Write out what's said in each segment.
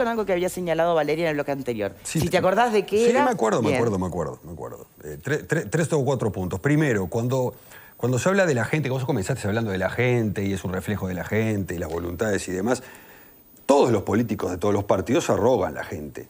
con algo que había señalado Valeria en el bloque anterior. Sí, si te acordás de qué era... Sí, me acuerdo. Tres o cuatro puntos. Primero, cuando se habla de la gente, cuando vos comenzaste hablando de la gente y es un reflejo de la gente y las voluntades y demás, todos los políticos de todos los partidos arrogan a la gente.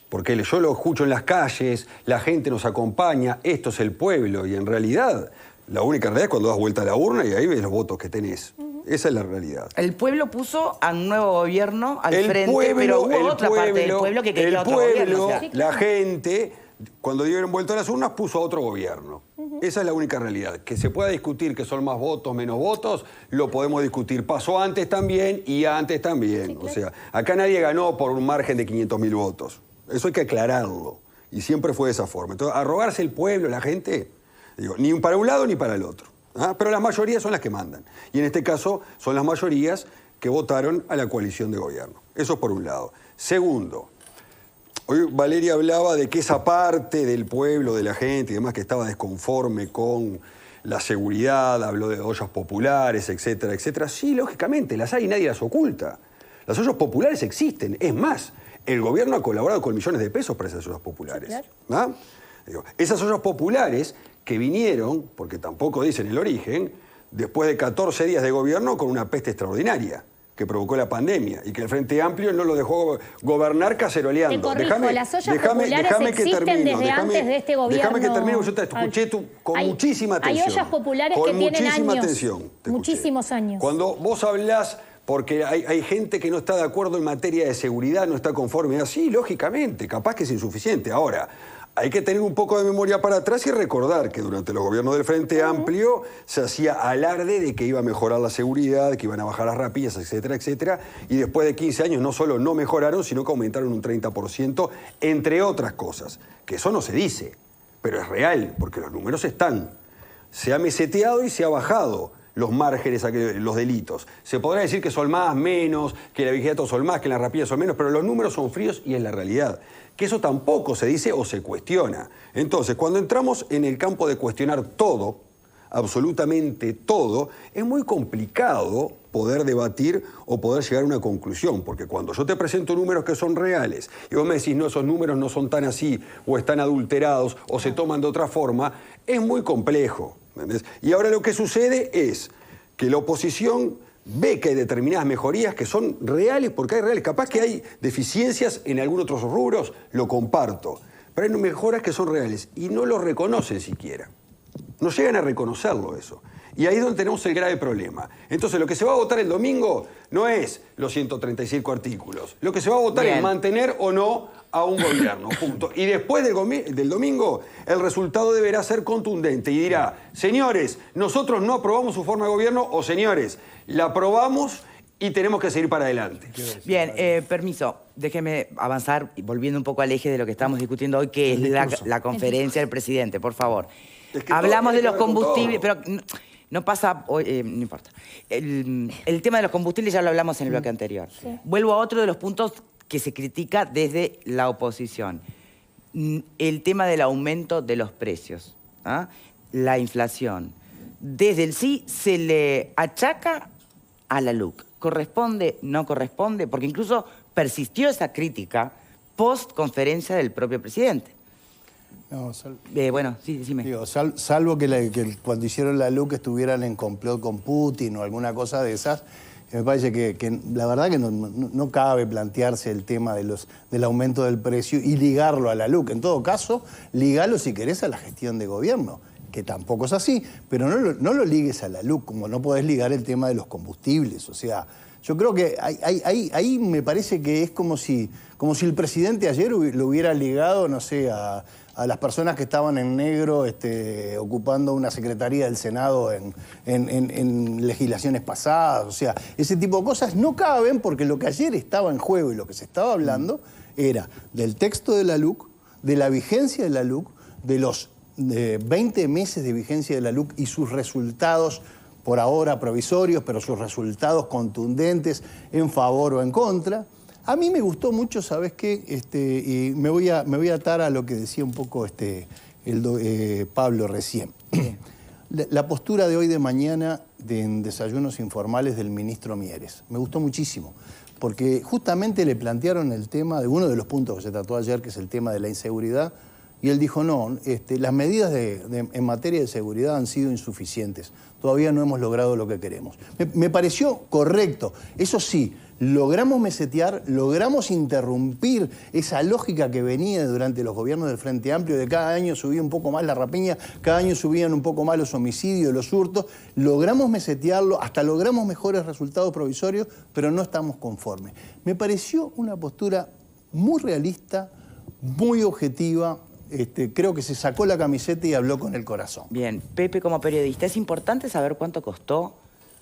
Porque yo lo escucho en las calles, la gente nos acompaña, esto es el pueblo, y en realidad, la única realidad es cuando das vuelta a la urna y ahí ves los votos que tenés. Esa es la realidad. El pueblo puso a un nuevo gobierno al frente, pero hubo otra parte del pueblo que quería otro gobierno. O sea, la gente, cuando dieron vuelta a las urnas, puso a otro gobierno. Esa es la única realidad. Que se pueda discutir que son más votos, menos votos, lo podemos discutir. Pasó antes también y antes también. Sí, claro. O sea, acá nadie ganó por un margen de 500.000 votos. Eso hay que aclararlo. Y siempre fue de esa forma. Entonces, arrogarse el pueblo, la gente, digo, ni para un lado ni para el otro. ¿Ah? Pero las mayorías son las que mandan. Y en este caso son las mayorías que votaron a la coalición de gobierno. Eso es por un lado. Segundo, hoy Valeria hablaba de que esa parte del pueblo, de la gente y demás que estaba desconforme con la seguridad, habló de ollas populares, etcétera, etcétera. Sí, lógicamente, las hay y nadie las oculta. Las ollas populares existen. Es más, el gobierno ha colaborado con millones de pesos para esas ollas populares. Sí, claro. ¿Ah? Digo, esas ollas populares que vinieron, porque tampoco dicen el origen, después de 14 días de gobierno con una peste extraordinaria que provocó la pandemia y que el Frente Amplio no lo dejó gobernar caceroleando. Te corrijo, las ollas populares existen desde antes de este gobierno. Déjame que termine, yo te escuché con muchísima atención. Hay ollas populares que tienen años, muchísimos años. Cuando vos hablás, porque hay gente que no está de acuerdo en materia de seguridad, no está conforme, sí, lógicamente, capaz que es insuficiente. Ahora, hay que tener un poco de memoria para atrás y recordar que durante los gobiernos del Frente Amplio se hacía alarde de que iba a mejorar la seguridad, que iban a bajar las rapiñas, etcétera, etcétera. Y después de 15 años no solo no mejoraron, sino que aumentaron un 30%, entre otras cosas. Que eso no se dice, pero es real, porque los números están. Se ha meseteado y se ha bajado los márgenes, los delitos. Se podrá decir que son más, menos, que la vigilancia son más, que las rapiñas son menos, pero los números son fríos y es la realidad. Que eso tampoco se dice o se cuestiona. Entonces, cuando entramos en el campo de cuestionar todo, absolutamente todo, es muy complicado poder debatir o poder llegar a una conclusión, porque cuando yo te presento números que son reales y vos me decís, no, esos números no son tan así, o están adulterados, o se toman de otra forma, es muy complejo. ¿Entendés? Y ahora lo que sucede es que la oposición ve que hay determinadas mejorías que son reales, porque hay reales. Capaz que hay deficiencias en algunos otros rubros, lo comparto. Pero hay mejoras que son reales y no lo reconocen siquiera. No llegan a reconocerlo eso. Y ahí es donde tenemos el grave problema. Entonces, lo que se va a votar el domingo no es los 135 artículos. Lo que se va a votar es mantener o no a un gobierno, punto. Y después del domingo, el resultado deberá ser contundente y dirá, señores, nosotros no aprobamos su forma de gobierno, o señores, la aprobamos y tenemos que seguir para adelante. Bien, permiso, déjeme avanzar, volviendo un poco al eje de lo que estamos discutiendo hoy, que es la conferencia del presidente, por favor. Es que hablamos de los combustibles, pero no pasa, no importa. El tema de los combustibles ya lo hablamos en el bloque anterior. Sí. Vuelvo a otro de los puntos que se critica desde la oposición. El tema del aumento de los precios, ¿ah? La inflación. Desde el sí se le achaca a la LUC. ¿Corresponde? ¿No corresponde? Porque incluso persistió esa crítica post-conferencia del propio presidente. No, bueno, sí, decime. Digo, salvo que cuando hicieron la LUC estuvieran en complot con Putin o alguna cosa de esas, me parece que la verdad que no cabe plantearse el tema del aumento del precio y ligarlo a la LUC. En todo caso, ligalo si querés a la gestión de gobierno, que tampoco es así, pero no lo ligues a la LUC, como no podés ligar el tema de los combustibles. O sea, yo creo que ahí me parece que es como si el presidente ayer lo hubiera ligado, no sé, a las personas que estaban en negro ocupando una secretaría del Senado en legislaciones pasadas. O sea, ese tipo de cosas no caben porque lo que ayer estaba en juego y lo que se estaba hablando era del texto de la LUC, de la vigencia de la LUC, de los 20 meses de vigencia de la LUC y sus resultados, por ahora provisorios, pero sus resultados contundentes en favor o en contra. A mí me gustó mucho, ¿sabes qué? Y me voy a atar a lo que decía un poco Pablo recién. La postura de hoy de mañana en Desayunos Informales del ministro Mieres. Me gustó muchísimo. porque justamente le plantearon el tema de uno de los puntos que se trató ayer, que es el tema de la inseguridad, y él dijo, no, las medidas en materia de seguridad han sido insuficientes, todavía no hemos logrado lo que queremos. Me pareció correcto, eso sí, logramos mesetear, logramos interrumpir esa lógica que venía durante los gobiernos del Frente Amplio, de cada año subía un poco más la rapiña, cada año subían un poco más los homicidios, los hurtos, logramos mesetearlo, hasta logramos mejores resultados provisorios, pero no estamos conformes. Me pareció una postura muy realista, muy objetiva. Creo que se sacó la camiseta y habló con el corazón. Bien, Pepe, como periodista, ¿es importante saber cuánto costó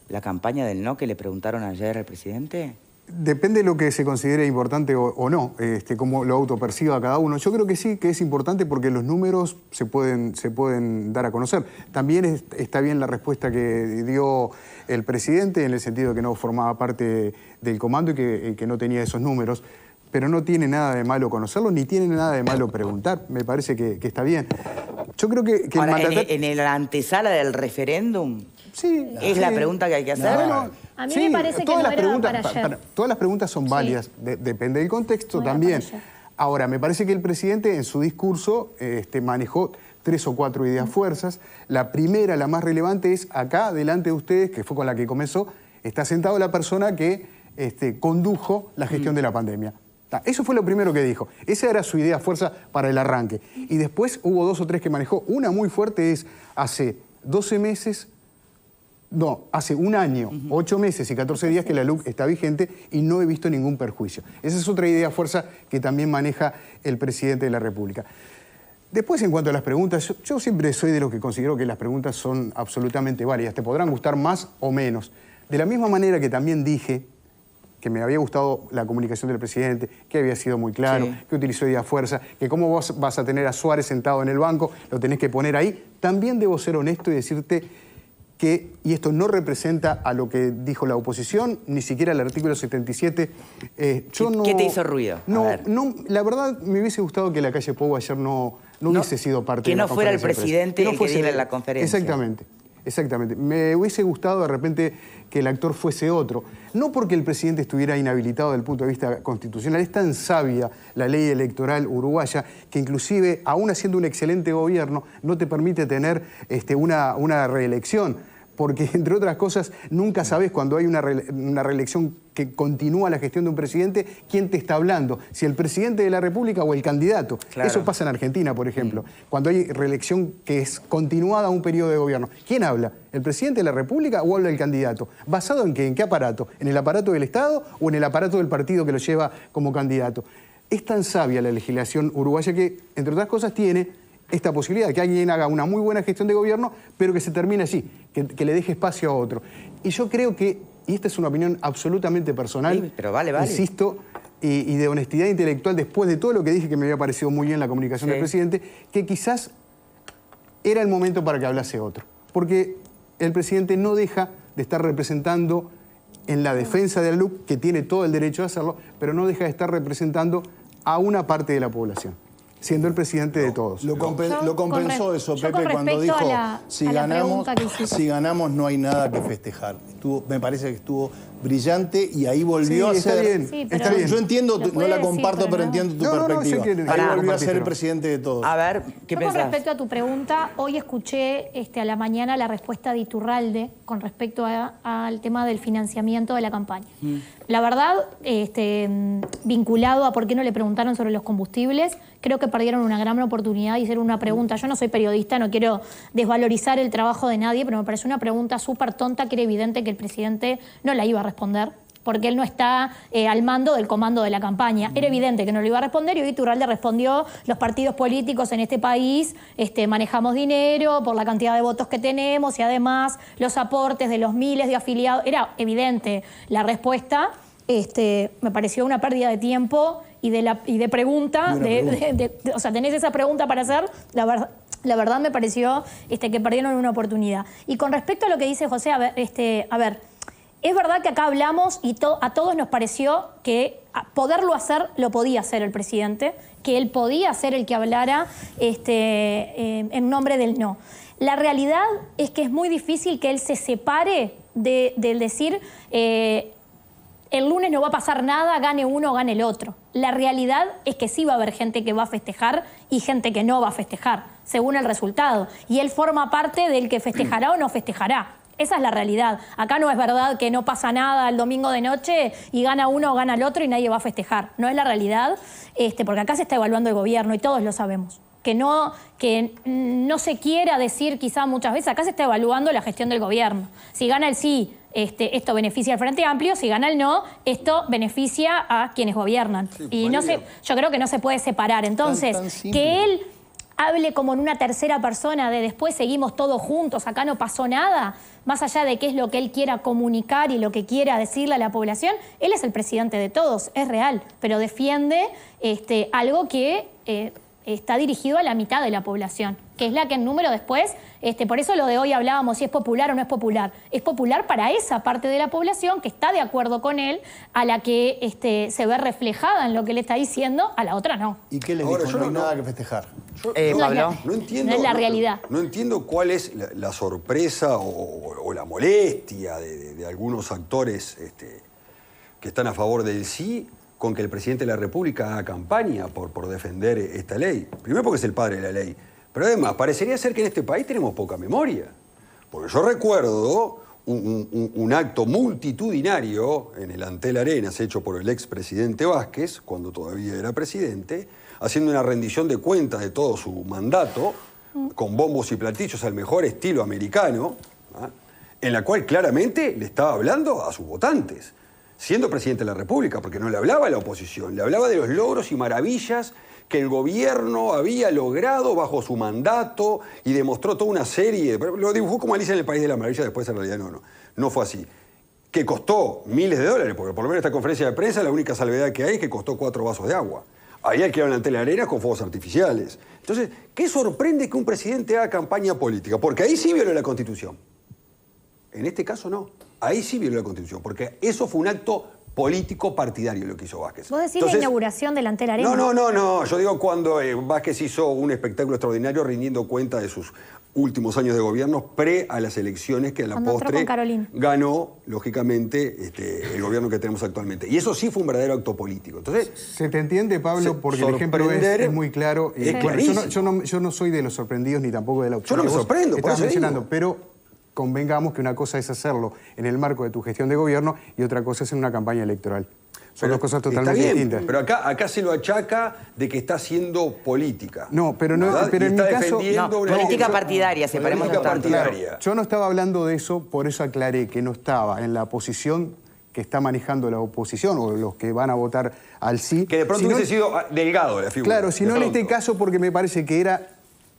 la campaña del no que le preguntaron ayer al presidente? Depende de lo que se considere importante o no, cómo lo autoperciba cada uno. Yo creo que sí, que es importante porque los números se pueden dar a conocer. También está bien la respuesta que dio el presidente, en el sentido de que no formaba parte del comando y que no tenía esos números. Pero no tiene nada de malo conocerlo, ni tiene nada de malo preguntar. Me parece que está bien. Yo creo que ahora, en la antesala del referéndum, sí, ¿es la pregunta que hay que hacer? No, a mí me parece que no era para ayer. Todas las preguntas son válidas, sí. Depende del contexto también. Ahora, me parece que el presidente en su discurso manejó 3 o 4 ideas fuerzas. La primera, la más relevante, es acá, delante de ustedes, que fue con la que comenzó, está sentado la persona que condujo la gestión de la pandemia. Eso fue lo primero que dijo. Esa era su idea fuerza para el arranque. Y después hubo 2 o 3 que manejó. Una muy fuerte es hace 12 meses, no, hace un año, 8 meses y 14 días que la LUC está vigente y no he visto ningún perjuicio. Esa es otra idea fuerza que también maneja el presidente de la República. Después, en cuanto a las preguntas, yo siempre soy de los que considero que las preguntas son absolutamente válidas. Te podrán gustar más o menos. De la misma manera que también dije que me había gustado la comunicación del presidente, que había sido muy claro, sí, que utilizó idea fuerza, que cómo vos vas a tener a Suárez sentado en el banco, lo tenés que poner ahí. También debo ser honesto y decirte que, y esto no representa a lo que dijo la oposición, ni siquiera el artículo 77. ¿Qué te hizo ruido? No, la verdad me hubiese gustado que la calle Pou ayer no hubiese sido parte de la conferencia. Que no fuera el presidente el que diera la conferencia. Exactamente. Me hubiese gustado de repente que el actor fuese otro. No porque el presidente estuviera inhabilitado desde el punto de vista constitucional. Es tan sabia la ley electoral uruguaya que inclusive, aún haciendo un excelente gobierno, no te permite tener una reelección. Porque, entre otras cosas, nunca sabes cuando hay una reelección que continúa la gestión de un presidente, quién te está hablando, si el presidente de la República o el candidato. Claro. Eso pasa en Argentina, por ejemplo. Cuando hay reelección que es continuada a un periodo de gobierno. ¿Quién habla? ¿El presidente de la República o habla el candidato? ¿Basado en qué? ¿En qué aparato? ¿En el aparato del Estado o en el aparato del partido que lo lleva como candidato? Es tan sabia la legislación uruguaya que, entre otras cosas, tiene esta posibilidad de que alguien haga una muy buena gestión de gobierno, pero que se termine allí, que le deje espacio a otro. Y yo creo que, y esta es una opinión absolutamente personal, sí, pero vale. Insisto, y de honestidad intelectual, después de todo lo que dije que me había parecido muy bien la comunicación del presidente, que quizás era el momento para que hablase otro. Porque el presidente no deja de estar representando en la defensa de la LUC, que tiene todo el derecho de hacerlo, pero no deja de estar representando a una parte de la población, siendo el presidente de todos. Lo compensó eso, Pepe, cuando dijo, si ganamos no hay nada que festejar. Me parece que estuvo brillante y ahí volvió a ser... Está bien. Yo entiendo, no la comparto, pero entiendo tu perspectiva. Ahí volvió a ser el presidente de todos. A ver, ¿qué pensás? Con respecto a tu pregunta, hoy escuché a la mañana la respuesta de Iturralde con respecto al tema del financiamiento de la campaña. La verdad, vinculado a por qué no le preguntaron sobre los combustibles, creo que perdieron una gran oportunidad de hacer una pregunta. Yo no soy periodista, no quiero desvalorizar el trabajo de nadie, pero me parece una pregunta súper tonta que era evidente que el presidente no la iba a responder, porque él no está al mando del comando de la campaña. Era evidente que no lo iba a responder y hoy Iturralde respondió: los partidos políticos en este país manejamos dinero por la cantidad de votos que tenemos y además los aportes de los miles de afiliados. Era evidente la respuesta. Me pareció una pérdida de tiempo y de pregunta. O sea, tenés esa pregunta para hacer, la verdad me pareció que perdieron una oportunidad. Y con respecto a lo que dice José, a ver, es verdad que acá hablamos y a todos nos pareció que poderlo hacer, lo podía hacer el presidente, que él podía ser el que hablara en nombre del no. La realidad es que es muy difícil que él se separe del decir... el lunes no va a pasar nada, gane uno o gane el otro. La realidad es que sí va a haber gente que va a festejar y gente que no va a festejar, según el resultado. Y él forma parte del que festejará o no festejará. Esa es la realidad. Acá no es verdad que no pasa nada el domingo de noche y gana uno o gana el otro y nadie va a festejar. No es la realidad, porque acá se está evaluando el gobierno y todos lo sabemos. Que no se quiera decir quizá muchas veces, acá se está evaluando la gestión del gobierno. Si gana el sí, esto beneficia al Frente Amplio, si gana el no, esto beneficia a quienes gobiernan. Sí, y yo creo que no se puede separar. Entonces, que él hable como en una tercera persona de después seguimos todos juntos, acá no pasó nada, más allá de qué es lo que él quiera comunicar y lo que quiera decirle a la población, él es el presidente de todos, es real, pero defiende algo que está dirigido a la mitad de la población, que es la que en número después, por eso lo de hoy hablábamos si es popular o no es popular para esa parte de la población que está de acuerdo con él, a la que se ve reflejada en lo que le está diciendo, a la otra no. ¿Y qué le dijo? No hay nada que festejar. Pablo. No entiendo, no es la realidad. No entiendo cuál es la sorpresa o la molestia de algunos actores que están a favor del sí con que el presidente de la República haga campaña por defender esta ley. Primero porque es el padre de la ley, pero además parecería ser que en este país tenemos poca memoria. Porque yo recuerdo un acto multitudinario en el Antel Arenas hecho por el expresidente Vázquez, cuando todavía era presidente, haciendo una rendición de cuentas de todo su mandato, con bombos y platillos al mejor estilo americano, en la cual claramente le estaba hablando a sus votantes, siendo presidente de la República, porque no le hablaba a la oposición, le hablaba de los logros y maravillas que el gobierno había logrado bajo su mandato y demostró toda una serie, lo dibujó como Alicia en el País de la Maravilla, después en realidad no fue así. Que costó miles de dólares, porque por lo menos esta conferencia de prensa la única salvedad que hay es que costó 4 vasos de agua. Ahí alquilaron ante la arena con fuegos artificiales. Entonces, ¿qué sorprende que un presidente haga campaña política? Porque ahí sí violó la Constitución. En este caso no. Ahí sí violó la Constitución, porque eso fue un acto político partidario lo que hizo Vázquez. ¿Vos decís la inauguración del Antel Arena? No. Yo digo cuando Vázquez hizo un espectáculo extraordinario rindiendo cuenta de sus últimos años de gobierno pre a las elecciones que a la postre ganó, lógicamente, el gobierno que tenemos actualmente. Y eso sí fue un verdadero acto político. Entonces, se te entiende, Pablo, porque el ejemplo es muy claro. Yo no soy de los sorprendidos ni tampoco de la opción. Yo no me sorprendo, por eso mencionando, pero convengamos que una cosa es hacerlo en el marco de tu gestión de gobierno y otra cosa es en una campaña electoral. Son dos cosas totalmente distintas. Pero acá se lo achaca de que está haciendo política. No, pero en mi caso... política partidaria, separemos los tantos. Yo no estaba hablando de eso, por eso aclaré que no estaba en la posición que está manejando la oposición o los que van a votar al sí. Que de pronto hubiese sido delgado la figura. Claro, sino en este caso porque me parece que era...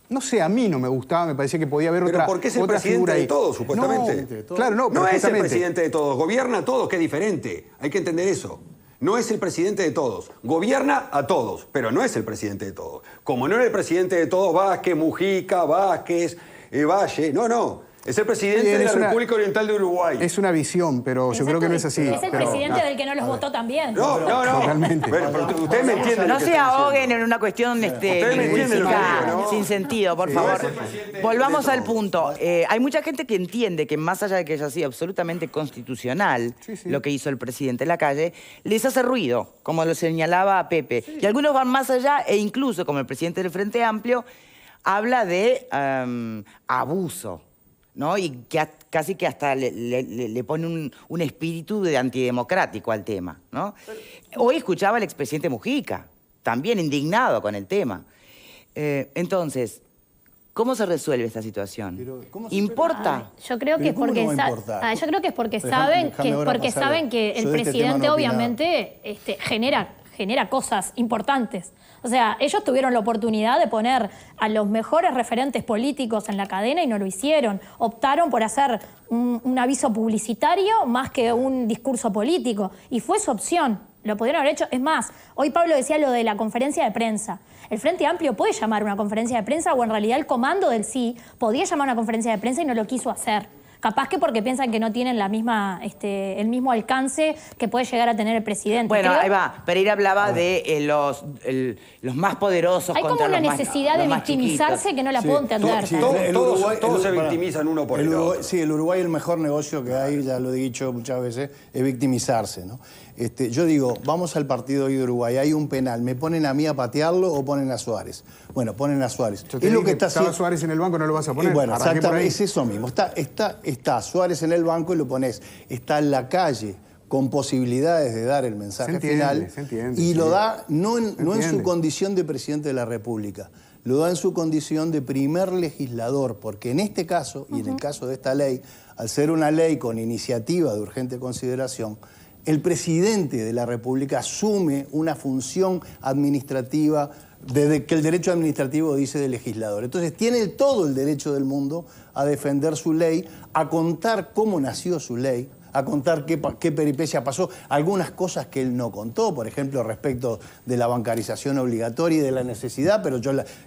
No sé, a mí no me gustaba, me parecía que podía haber otra figura ahí. Pero porque es el presidente de todos, supuestamente. Claro, no es el presidente de todos, gobierna a todos, que es diferente. Hay que entender eso. No es el presidente de todos. Gobierna a todos, pero no es el presidente de todos. Como no era el presidente de todos, Vázquez, Mujica, Vázquez, Valle, no. Es el presidente de la República Oriental de Uruguay. Es una visión, pero yo creo que no es así. Es el presidente del que no los votó también. No. Totalmente. Pero ustedes me entienden. No se ahoguen en una cuestión lingüística sin sentido, por favor. Volvamos al punto. Hay mucha gente que entiende que más allá de que haya sido absolutamente constitucional lo que hizo el presidente en la calle, les hace ruido, como lo señalaba Pepe. Y algunos van más allá e incluso, como el presidente del Frente Amplio, habla de abuso, ¿no? Y que casi que hasta le pone un espíritu de antidemocrático al tema, ¿no? Hoy escuchaba al expresidente Mujica, también indignado con el tema. Entonces, ¿cómo se resuelve esta situación? ¿Importa? Yo creo que es porque saben que el presidente obviamente genera cosas importantes. O sea, ellos tuvieron la oportunidad de poner a los mejores referentes políticos en la cadena y no lo hicieron. Optaron por hacer un aviso publicitario más que un discurso político. Y fue su opción. Lo pudieron haber hecho. Es más, hoy Pablo decía lo de la conferencia de prensa. El Frente Amplio puede llamar una conferencia de prensa o en realidad el comando del sí podía llamar una conferencia de prensa y no lo quiso hacer. Capaz que porque piensan que no tienen la misma, el mismo alcance que puede llegar a tener el presidente. Bueno, ahí va. Pereira hablaba de los más poderosos hay contra como una los más necesidad de victimizarse que no la puedo entender. Todos se victimizan uno por el otro. Sí, el Uruguay, el mejor negocio que hay, ya lo he dicho muchas veces, es victimizarse, ¿no? Yo digo, vamos al partido hoy de Uruguay, hay un penal, ¿me ponen a mí a patearlo o ponen a Suárez? Bueno, ponen a Suárez. Es lo que estaba Suárez en el banco, no lo vas a poner. Bueno, exactamente, es eso mismo. Está Suárez en el banco y lo pones. Está en la calle con posibilidades de dar el mensaje final. Se entiende, y lo da no en su condición de presidente de la República, lo da en su condición de primer legislador, porque en este caso, y en el caso de esta ley, al ser una ley con iniciativa de urgente consideración, el presidente de la República asume una función administrativa desde que el derecho administrativo dice de legislador. Entonces tiene todo el derecho del mundo a defender su ley, a contar cómo nació su ley, a contar qué peripecia pasó, algunas cosas que él no contó, por ejemplo, respecto de la bancarización obligatoria y de la necesidad, pero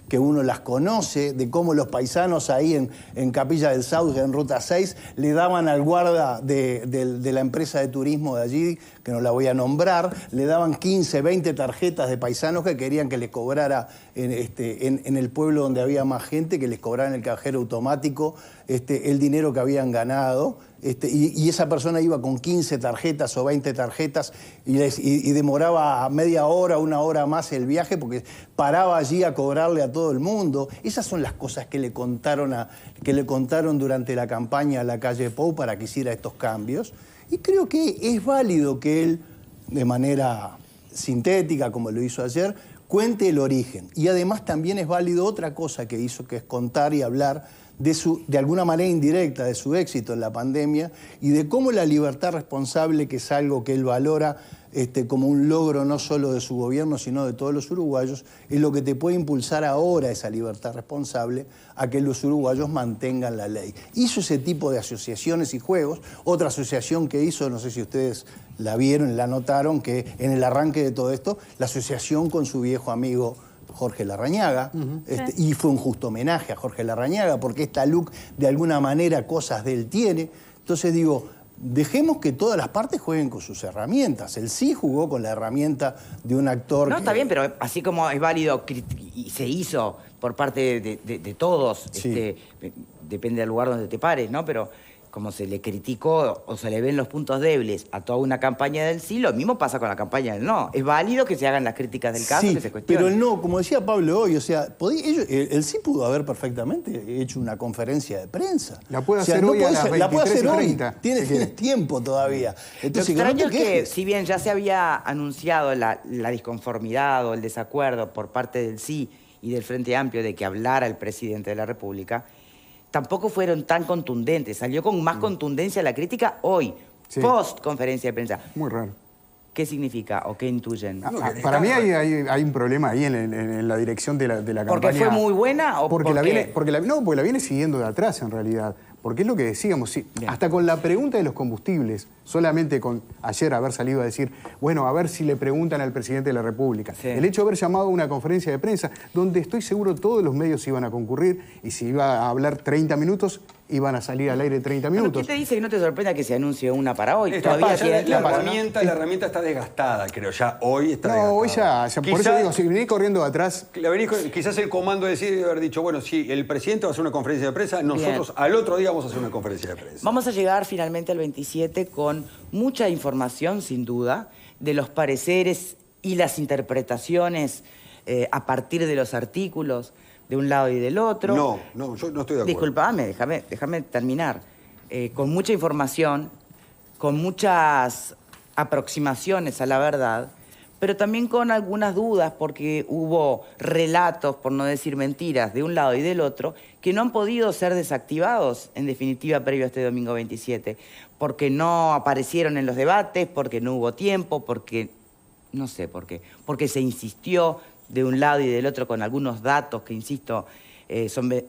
que uno las conoce, de cómo los paisanos ahí en Capilla del Sauce, en Ruta 6, le daban al guarda de la empresa de turismo de allí, que no la voy a nombrar, le daban 15, 20 tarjetas de paisanos que querían que les cobrara en el pueblo donde había más gente, que les cobrara en el cajero automático el dinero que habían ganado. Y esa persona iba con 15 tarjetas o 20 tarjetas y demoraba media hora, una hora más el viaje porque paraba allí a cobrarle a todo el mundo. Esas son las cosas que le contaron durante la campaña a la calle Pou para que hiciera estos cambios. Y creo que es válido que él, de manera sintética, como lo hizo ayer, cuente el origen. Y además también es válido otra cosa que hizo, que es contar y hablar de alguna manera indirecta de su éxito en la pandemia y de cómo la libertad responsable, que es algo que él valora como un logro no solo de su gobierno, sino de todos los uruguayos, es lo que te puede impulsar ahora esa libertad responsable a que los uruguayos mantengan la ley. Hizo ese tipo de asociaciones y juegos. Otra asociación que hizo, no sé si ustedes la vieron, la notaron, que en el arranque de todo esto, la asociación con su viejo amigo Jorge Larrañaga, y fue un justo homenaje a Jorge Larrañaga, porque esta LUC de alguna manera cosas de él tiene. Entonces digo, dejemos que todas las partes jueguen con sus herramientas. Él sí jugó con la herramienta de un actor... No, está bien, pero así como es válido y se hizo por parte de todos, Sí. Depende del lugar donde te pares, ¿no? Pero como se le criticó o se le ven los puntos débiles a toda una campaña del sí, lo mismo pasa con la campaña del no. Es válido que se hagan las críticas del caso, Sí, que se cuestionen. pero el no, como decía Pablo hoy, o sea, él sí pudo haber perfectamente hecho una conferencia de prensa. La puede O sea, hacer hoy a las la puede hacer hoy. 23:30, Tienes tiempo todavía. Entonces, Lo extraño no te es que, quejes. si bien ya se había anunciado la disconformidad o el desacuerdo por parte del sí y del Frente Amplio de que hablara el presidente de la República, tampoco fueron tan contundentes. Salió con más contundencia la crítica hoy, Sí. post conferencia de prensa. Muy raro. ¿Qué significa o qué intuyen? Para mí hay un problema ahí en la dirección de la campaña. ¿Porque fue muy buena o porque por la qué? viene, porque la viene siguiendo de atrás en realidad. Porque es lo que decíamos, sí, hasta con la pregunta de los combustibles, solamente con ayer haber salido a decir, bueno, a ver si le preguntan al presidente de la República. Sí. El hecho de haber llamado a una conferencia de prensa, donde estoy seguro todos los medios iban a concurrir, y si iba a hablar 30 minutos, iban a salir al aire 30 Bueno, minutos. ¿qué te dice que no te sorprenda que se anuncie una para hoy? Está Todavía ya tiene la tiempo, ¿no? herramienta está desgastada, creo. Ya hoy está desgastada. No, hoy ya por eso digo, si venís corriendo de atrás... Quizás el comando decide haber dicho, bueno, sí, el presidente va a hacer una conferencia de prensa, nosotros al otro día vamos a hacer una conferencia de prensa. Vamos a llegar finalmente al 27 con mucha información, sin duda, de los pareceres y las interpretaciones a partir de los artículos de un lado y del otro. No, yo no estoy de acuerdo. Disculpame, déjame terminar. Con mucha información, con muchas aproximaciones a la verdad, pero también con algunas dudas porque hubo relatos, por no decir mentiras, de un lado y del otro, que no han podido ser desactivados, en definitiva, previo a este domingo 27, porque no aparecieron en los debates, porque no hubo tiempo, porque no sé por qué, porque se insistió de un lado y del otro con algunos datos que, insisto,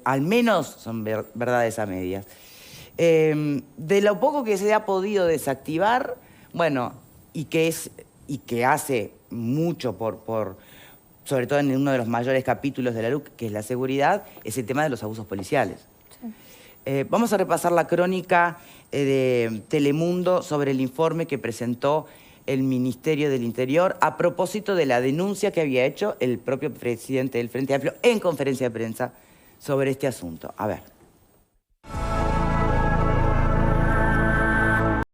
al menos son verdades a medias. De lo poco que se ha podido desactivar, bueno, y que hace mucho sobre todo en uno de los mayores capítulos de la LUC, que es la seguridad, es el tema de los abusos policiales. Vamos a repasar la crónica de Telemundo sobre el informe que presentó el Ministerio del Interior a propósito de la denuncia que había hecho el propio presidente del Frente Amplio en conferencia de prensa sobre este asunto. A ver.